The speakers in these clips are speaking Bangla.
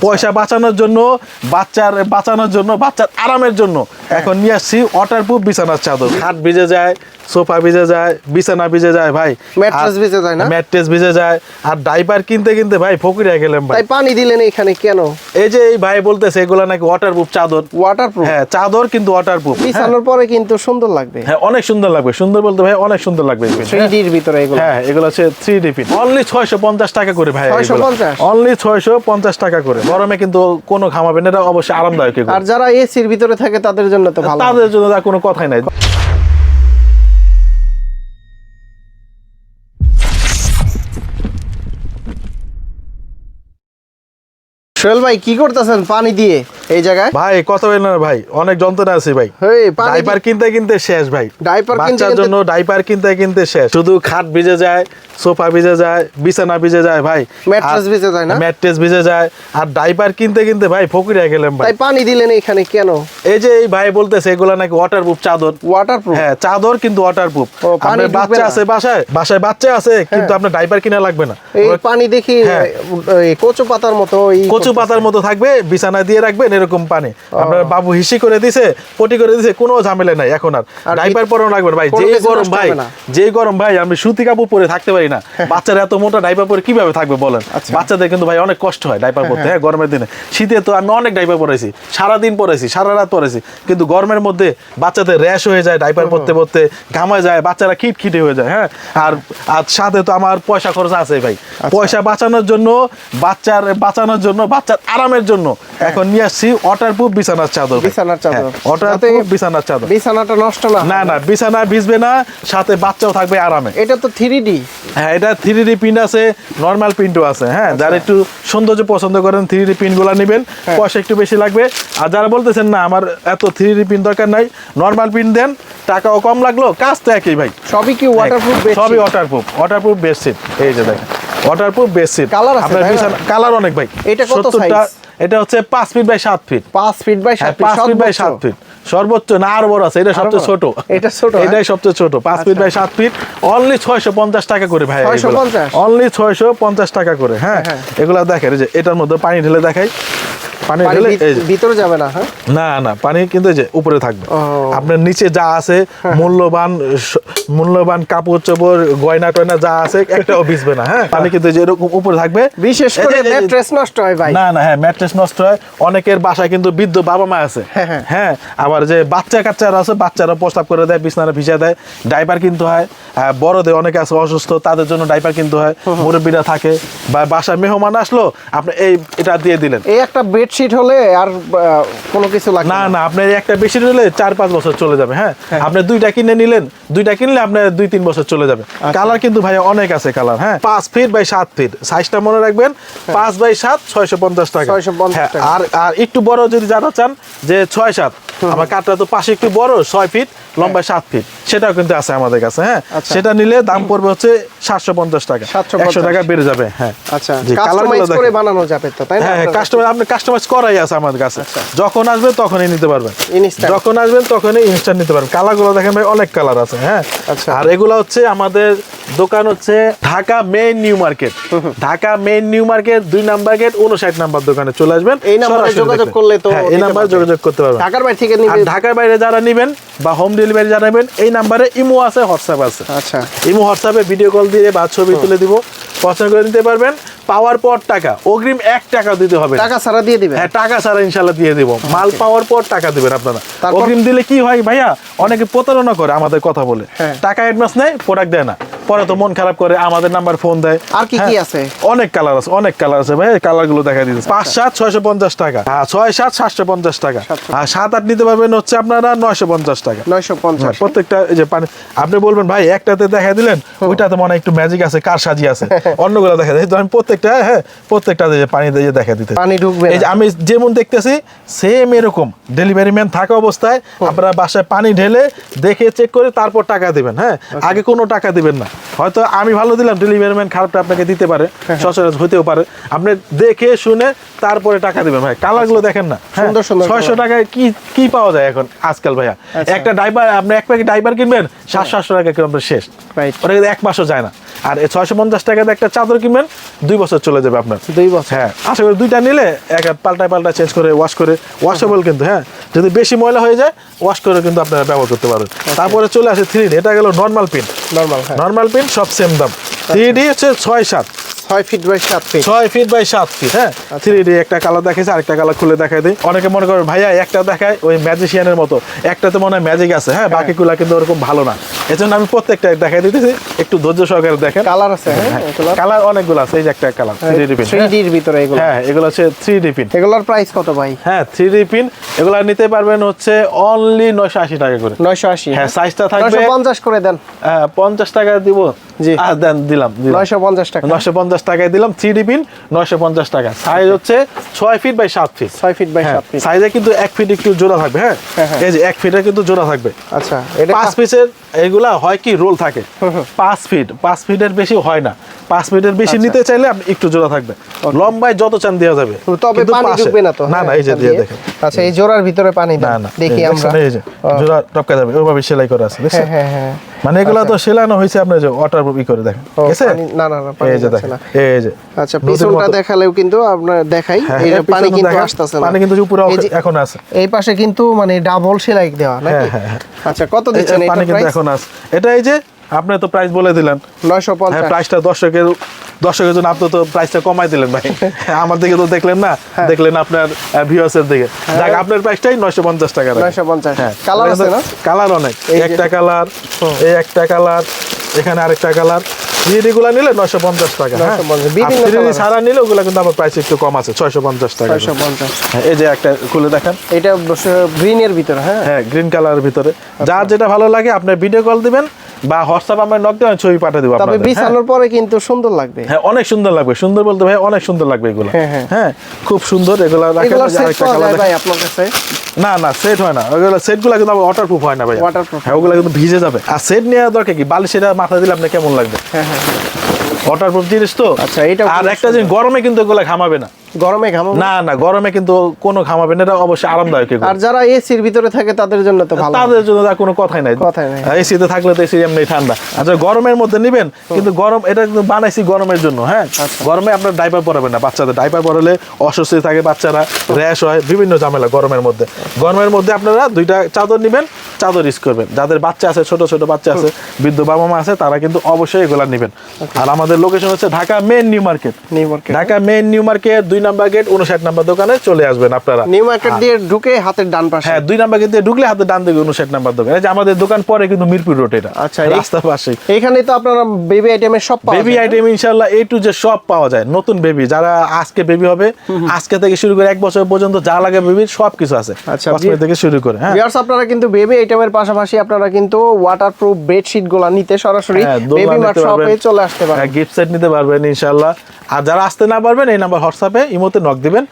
পয়সা বাঁচানোর জন্য বাচ্চার আরামের জন্য এখন নিয়ে আসছি ওয়াটারপ্রুফ বিছানার চাদর। খাট ভিজে যায়, সোফা ভিজে যায়, বিছানা ভিজে যায় ভাই, ম্যাট্রেস ভিজে যায় না, ম্যাট্রেস ভিজে যায়। আর ডাইপার কিনতে ভাই ফকিরে গেলাম ভাই। তাই পানি দিলেন এখানে কেন? এই যে এই ভাই বলতেছে এগুলা নাকি ওয়াটারপ্রুফ চাদর। ওয়াটারপ্রুফ? হ্যাঁ, চাদর কিন্তু ওয়াটারপ্রুফ। বিছানোর পরে কিন্তু সুন্দর লাগবে। হ্যাঁ, অনেক সুন্দর লাগবে। সুন্দর বলতে ভাই অনেক সুন্দর লাগবে। 3D এর ভিতরে এগুলো। হ্যাঁ, এগুলো হচ্ছে 3D প্রিন্ট। অনলি 650 টাকা করে ভাই। 650? অনলি 650 টাকা করে। গরমে কিন্তু কোনো ঘামাবে না, এটা অবশ্যই আরামদায়ক। আর যারা এসির ভিতরে থাকে তাদের জন্য তো ভালো। তাদের জন্য তার কোনো কথাই নাই। সোহেল ভাই কি করতেছেন পানি দিয়ে এই জায়গায়? ভাই কথা বলেন না ভাই, অনেক যন্ত্রণা আছে ভাই। ডাইপার কিনতে শেষ ভাই। বাচ্চার জন্য ডাইপার কিনতে শেষ। শুধু খাট ভিজে যায়, সোফা ভিজে যায়, বিছানা ভিজে যায় ভাই, ম্যাট্রেস ভিজে যায় না, ম্যাট্রেস ভিজে যায়। আর ডাইপার কিনতে ভাই ফকিরে গেলাম ভাই। তাই পানি দিলেন এখানে কেন? এই যে এই ভাই বলতেছে এগুলা নাকি ওয়াটারপ্রুফ চাদর। ওয়াটারপ্রুফ? হ্যাঁ, চাদর কিন্তু ওয়াটারপ্রুফ। আপনার বাচ্চা আছে বাসায় বাচ্চা আছে, কিন্তু আপনার ডাইপার কিনা লাগবে না। এই পানি দেখি কচু পাতার মতো, কচু পাতার মতো থাকবে, বিছানা দিয়ে রাখবেন এরকম পানি। আপনার বাবু হিসি করে দিছে, পটি করে দিছে, কোনো ঝামেলা নাই এখন। আর ডাইপার পরানো লাগবে না ভাই। যে গরম ভাই আমি সুতি কাপড় পরে থাকতে পারি না। বাচ্চারা এত মোটা ডাইপার পরে কিভাবে থাকবে বলেন? বাচ্চাদের কিন্তু ভাই অনেক কষ্ট হয় ডাইপার পরতে। হ্যাঁ, গরমের দিনে। শীতে তো আমি অনেক ডাইপার পরেছি, সারাদিন পরেছি, সারা রাত পরেছি, কিন্তু গরমের মধ্যে বাচ্চাদের র্যাশ হয়ে যায় ডাইপার পরতে ঘামা যায়, বাচ্চারা খিটখিটে হয়ে যায়। হ্যাঁ, আর সাথে তো আমার পয়সা খরচ আছে ভাই। পয়সা বাঁচানোর জন্য বাচ্চার আরামের জন্য এখন নিয়ে আসছি ওয়াটারপ্রুফ বিছানার চাদর। ওয়াটারপ্রুফ বিছানার চাদর। বিছানাটা নষ্ট না, বিছানা ভিজবে না, সাথে বাচ্চাও থাকবে আরামে। এটা তো 3D। হ্যাঁ, এটা 3D প্রিন্ট আছে, নরমাল প্রিন্টও আছে। হ্যাঁ, যারা একটু সৌন্দর্য পছন্দ করেন 3D প্রিন্টগুলো নেবেন, পয়সা একটু বেশি লাগবে। আর যারা বলতেছেন না আমার এত 3D প্রিন্ট দরকার নাই, নরমাল প্রিন্ট দেন, টাকাও কম লাগলো, কাজ তো একই ভাই। সবই কি ওয়াটারপ্রুফ? সবই ওয়াটারপ্রুফ বেডশিট। এই যে দেখেন ওয়াটারপ্রুফ বেডশিট। কালার আছে? কালার অনেক ভাই। এটা কত সাইজ? এটা হচ্ছে 5 feet by 7 feet. 5 feet by 7 feet? 5 feet by 7 feet সর্বোচ্চ না, আর বড় আছে। এটা সবচেয়ে ছোট। এটা ছোট? এটাই সবচেয়ে ছোট। 5 ফিট বাই 7 ফিট। অনলি 650 টাকা করে ভাই। 650? অনলি 650 টাকা করে। হ্যাঁ, এগুলা দেখেন যে এটার মধ্যে পানি ঢেলে দেখাই। পানি ঢেলে ভিতরে যাবে না? হ্যাঁ, না, পানি কিন্তু যে উপরে থাকবে। আপনার নিচে যা আছে মূল্যবান কাপড় চোপড় গয়না টয়না যা আছে একটাও ভিজবে না। হ্যাঁ, পানি কিন্তু যে এরকম উপরে থাকবে। বিশেষ করে ম্যাট্রেস নষ্ট হয় ভাই। না, হ্যাঁ, ম্যাট্রেস নষ্ট হয়। অনেকের বাসায় কিন্তু বৃদ্ধ বাবা মা আছে। হ্যাঁ, আবার যে বাচ্চারা আছে, বাচ্চারা প্রস্তাব করে দেয়, বিছানা ভিজা দেয়, ডাইপার কিনতে হয়। বড়দের অনেকে আছে অসুস্থ, তাদের জন্য ডাইপার কিনতে হয়। মুরব্বীরা থাকে বা বাসায় মেহমান আসলো, আপনি এটা দিয়ে দিলেন। এই একটা বেডশিট হলে আর কোনো কিছু লাগবে না, আপনার একটা বেশি হলে 4-5 বছর চলে যাবে। হ্যাঁ, আপনি দুইটা কিনলে আপনার 2-3 বছর চলে যাবে। কালার কিন্তু ভাই অনেক আছে কালার। হ্যাঁ, 5 ফিট বাই 7 ফিট সাইজটা মনে রাখবেন। 5 বাই 7 650 টাকা। আর একটু বড় যদি জানা চান যে 6-7, আমার কাঠটা তো পাশে একটু বড়, 6 ফিট লম্বা 7 ফিট, সেটাও কিন্তু আছে আমাদের কাছে। হ্যাঁ, সেটা নিলে দাম পড়বে হচ্ছে 750 টাকা। 100 টাকা বেড়ে যাবে। হ্যাঁ, আচ্ছা, কাস্টমাইজ করে বানানো যাবে তো, তাই না? হ্যাঁ, কাস্টমাইজ করাই আছে আমাদের কাছে। যখন আসবে তখনই নিতে পারবেন। যখন আসবেন তখনই ইনস্ট্যান্ট নিতে পারবেন। কালারগুলো দেখেন ভাই, অনেক কালার আছে। হ্যাঁ, আর এগুলো হচ্ছে আমাদের দোকান হচ্ছে Dhaka main new market. Dhaka main new market 2 number gate 59 number দোকানে চলে আসবেন। এই নাম্বারে যোগাযোগ করলে তো এই নাম্বারে যোগাযোগ করতে পারবেন। ঢাকার বাইরে থেকে নিবেন, ঢাকার বাইরে যারা নেবেন বা হোম ডেলিভারি যারা নেবেন, এই নাম্বারে ইমো আছে, হোয়াটসঅ্যাপ আছে। আচ্ছা, ইমো হোয়াটসঅ্যাপে ভিডিও কল দিয়ে বা ছবি তুলে দিব, পছন্দ করে নিতে পারবেন। পাওয়ার পর টাকা, অগ্রিম 1 টাকা দিতে হবে। টাকা ছাড়া দিয়ে দিবেন? হ্যাঁ, টাকা ছাড়া ইনশাআল্লাহ দিয়ে দেব। মাল পাওয়ার পর টাকা দিবেন আপনারা। অগ্রিম দিলে কি হয় ভাইয়া, অনেকে প্রতারণা করে আমাদের কথা বলে, টাকা অ্যাডভান্স নেয়, প্রোডাক্ট দেয় না, পরে তো মন খারাপ করে, আমাদের নাম্বার ফোন দেয়। আর কি আছে? অনেক কালার আছে ভাই, কালারগুলো দেখা দিতেছে। 5-7 650 টাকা, 6-7 750 টাকা, আর 7-8 নিতে পারবেন হচ্ছে আপনারা 950 টাকা। 950 প্রত্যেকটা। এই যে পানি আপনি বলবেন ভাই একটাতে দেখা দিলেন, ওইটাতে মনে একটু ম্যাজিক আছে, কার সাজি আছে, অন্যগুলো দেখা যায়। আমি প্রত্যেকটা যে পানি দিয়ে দেখা দিতে, পানি ঢুকবে। এই যে আমি যেমন দেখতেছি সেম এরকম ডেলিভারি ম্যান থাকা অবস্থায় আপনারা বাসায় পানি ঢেলে দেখে চেক করে তারপর টাকা দিবেন। হ্যাঁ, আগে কোনো টাকা দিবেন না। হয়তো আমি ভালো দিলাম, ডেলিভারি ম্যান খারাপটা আপনাকে দিতে পারে, সচরাচর হতেও পারে। আপনি দেখে শুনে তারপরে টাকা দিবেন। ভাই কালারগুলো দেখেন না, সুন্দর সুন্দর। 600 টাকায় কি পাওয়া যায় এখন আজকাল ভাইয়া? একটা ডাইপার, আপনি 1 প্যাকেট ডাইপার কিনবেন 700-800 টাকা কিলো শেষ। ওটা কিন্তু 1 মাসও যায় না। আর এই 650 টাকাতে একটা চাদর কিনবেন 2 বছর চলে যাবে আপনার। 2 বছর। হ্যাঁ, আশা করি দুইটা নিলে এক পাল্টা চেঞ্জ করে ওয়াশ করে ওয়াশেবল কিন্তু, হ্যাঁ যদি বেশি ময়লা হয়ে যায় ওয়াশ করে কিন্তু আপনারা ব্যবহার করতে পারবেন। তারপরে চলে আসে 3D, এটা গেল নরমাল পিন। নরমাল, হ্যাঁ। নরমাল পিন সব সেম দাম। 3D হচ্ছে 6-7 6 feet by 7 feet. 6 feet by 7 feet, হ্যাঁ। 3D একটা কালার দেখাইছে, আরেকটা কালার খুলে দেখাই দিই। অনেকে মনে করে ভাইয়া একটা দেখায় ওই ম্যাজিশিয়ানের মতো, একটাতে মনে হয় ম্যাজিক আছে, হ্যাঁ বাকিগুলা কিন্তু ওরকম ভালো না। এজন্য আমি প্রত্যেকটা দেখাই দিতেছি, একটু ধৈর্য সহকারে দেখেন। কালার আছে, হ্যাঁ কালার অনেকগুলো আছে, এই যে একটা কালার 3D পিন। 3D এর ভিতরে এগুলো। হ্যাঁ, এগুলো হচ্ছে 3D পিন। এগুলোর প্রাইস কত ভাই? হ্যাঁ, 3D পিন এগুলা নিতে পারবেন হচ্ছে অনলি 980 টাকা করে। 980। হ্যাঁ, সাইজটা থাকবে 950 করে দেন। হ্যাঁ, 50 টাকা দিব। জি। দেন, দিলাম 950 টাকা। 950 টাকায় দিলাম। 3D পিন 950 টাকা। সাইজ হচ্ছে 6 feet by 7 feet. 6 feet by 7 feet. সাইজে কিন্তু 1 ফিট একটু জোড়া থাকবে, হ্যাঁ। এই যে 1 ফিটের কিন্তু জোড়া থাকবে। আচ্ছা, এটা 5 পিসের এগুলা হয় কি রোল থাকে। 5 ফিটের বেশি হয় না। 5 ফিটের বেশি নিতে চাইলে আপনি একটু জোড়া থাকবে। লম্বায় যত চান দেওয়া যাবে, তবে কিন্তু পানি পাশে- ঢুকবে না তো? না হ্যাঁ, এই যে দিয়ে দেখেন। আচ্ছা, এই জোড়ার ভিতরে পানি না দেন, না, দেখি এই আমরা। দেখছেন, এই যে জোড়া টপকা যাবে, ওইভাবে সেলাই করা আছে, দেখছেন? হ্যাঁ হ্যাঁ হ্যাঁ। মানে এগুলা তো সেলানো হয়েছে আপনার যে ওয়াটার প্রুফ করে দেখেন, ও, ঠিক আছে? পানি- না না না, পানি এই যে যাচ্ছে দেখেন, না। এই যে আচ্ছা, নদীর পিছনটা মতো। দেখালেও কিন্তু আপনার দেখাই, হ্যাঁ, এই যে হ্যাঁ, পানি পিছনে কিন্তু দেখেন, আসতেছে না। পানি কিন্তু উপরে এই যে- এখন আছে। এই পাশে কিন্তু মানে ডাবল সেলাই দেওয়া নাকি? হ্যাঁ, হ্যাঁ। আচ্ছা, কত দিচ্ছেন পানি এটা কিন্তু প্রাইস? এখন আছে। এটা এই যে আপনি তো প্রাইস বলে দিলেন। হ্যাঁ, 950। প্রাইসটা দর্শকের জন্য আপনি তো প্রাইসটা কমাই দিলেন ভাই। আমার দিকে তো দেখলেন না, দেখলেন আপনার ভিউয়ার্সের দিকে। যাক, আপনার প্রাইসটাই 950 টাকা। 950। হ্যাঁ, কালার আছে না? কালার অনেক। এই যে- একটা কালার, এই একটা কালার, এখানে আরেকটা কালার। 3D গুলা নিলে 950 টাকা। হ্যাঁ, 950, বিভিন্ন 3D কালার আছে। ছাড়া নিলে ওগুলা কিন্তু আমার প্রাইস একটু কম আছে, 650 টাকা। 650। হ্যাঁ, এই যে একটা খুলে দেখেন। এটা গ্রিন এর ভিতরে, হ্যাঁ। হ্যাঁ, গ্রিন কালারের ভিতরে। যার যেটা ভালো লাগে আপনি ভিডিও কল দিবেন বা হোয়াটসঅ্যাপ আমার নক দিয়ে ছবি পাঠিয়ে দেব তবে আপনাদের। হ্যাঁ। বিছানোর পরে কিন্তু সুন্দর লাগবে। হ্যাঁ, অনেক সুন্দর লাগবে। সুন্দর বলতে ভাই অনেক সুন্দর লাগবে এগুলো। হ্যাঁ, হ্যাঁ। হ্যাঁ, খুব সুন্দর এগুলা রাখেন। এগুলোর এই যে সেট আরেকটা পাওয়া কালার যায় দেখেন। ভাই আপনার কাছে? না না, সেট হয় না। ওগুলো সেটগুলো কিন্তু আবার ওয়াটারপ্রুফ হয় না ভাই। Waterproof। হ্যাঁ, ওগুলো কিন্তু ভিজে যাবে। আর সেট নেওয়ার দরকার কি, বালিশ এটা মাথা দিলে আপনি কেমন লাগবে? হ্যাঁ হ্যাঁ। ওয়াটারপ্রুফ জিনিস তো। আচ্ছা, এটাও আর খুব একটা জিনিস, গরমে কিন্তু এগুলো ঘামাবে না। গরমে ঘামাবো? না না, গরমে কিন্তু কোনো ঘামাবে না। এটা অবশ্যই আরামদায়ক এগুলো। আর যারা এসির ভিতরে থাকে তাদের জন্য তো ভালো। তাদের জন্য তার কোনো কথাই নাই। কথাই নাই। এসিতে থাকলে তো এসি এমনি ঠান্ডা। আচ্ছা, গরমের মধ্যে নিবেন, কিন্তু গরম এটা কিন্তু বানাইছি গরমের জন্য। হ্যাঁ, গরমে আপনার ডাইপার পরাবেন না। বাচ্চাদের ডাইপার পরালে অস্বস্তি থাকে, বাচ্চারা র্যাশ হয়, বিভিন্ন ঝামেলা গরমের মধ্যে। গরমের মধ্যে আপনারা 2টা চাদর নিবেন, চাদর ইউজ করবেন। যাদের বাচ্চা আছে, ছোট ছোট বাচ্চা আছে, বৃদ্ধ বাবা মা আছে, তারা কিন্তু অবশ্যই এগুলা নিবেন। আর আমাদের লোকেশন হচ্ছে Dhaka main new market. New market. Dhaka main new market 2 number gate 59 number দোকানে চলে আসবেন আপনারা। নিউ মার্কেট দিয়ে ঢুকে হাতের ডান পাশে। হ্যাঁ, 2 নাম্বার গেট দিয়ে ঢুকলে হাতে ডান দিকে 59 নাম্বার দোকান। এই যে আমাদের দোকান পরে কিন্তু মিরপুর রোড, এটা আচ্ছা, রাস্তার পাশে। এইখানে তো আপনারা বেবি আইটেমের সব পাওয়া বেবি যায়। আইটেম ইনশাআল্লাহ A to Z সব পাওয়া যায়। নতুন বেবি যারা আজকে বেবি হবে, আজকে থেকে শুরু করে 1 বছর পর্যন্ত যা লাগে বেবির সব কিছু আছে। আচ্ছা, কসমেটিক থেকে শুরু করে। হ্যাঁ, ভিউয়ার্স, আপনারা কিন্তু বেবি আইটেমের পাশাপাশি আপনারা কিন্তু ওয়াটারপ্রুফ বেডশিট গুলো নিতে সরাসরি হ্যাঁ, দোলনা বেবি মার্ট নিতে শপে পারবেন। চলে আসতে পারেন। হ্যাঁ, গিফট সেট নিতে পারবেন ইনশাআল্লাহ। আর যারা আসতে না পারবেন, এই নাম্বার হোয়াটসঅ্যাপে ইমোতে নক দিবেন,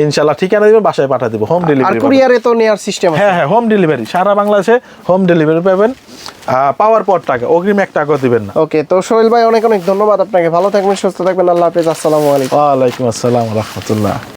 ইনশাআল্লাহ ঠিকানা দিবেন, বাসায় পাঠিয়ে দিব, হোম আর ডেলিভারি। কুরিয়ারে তো নেয়ার সিস্টেম আছে। হ্যাঁ হ্যাঁ, হোম ডেলিভারি সারা বাংলাদেশে হোম ডেলিভারি পাবেন। পাওয়ার পর টাকা, অগ্রিম 1 টাকাও দিবেন না। ওকে, তো সোহেল ভাই অনেক অনেক ধন্যবাদ আপনাকে। ভালো থাকবেন, সুস্থ থাকবেন। আল্লাহ হাফেজ। আসসালামু আলাইকুম। ওয়ালাইকুম আসসালাম ওয়া রাহমাতুল্লাহ।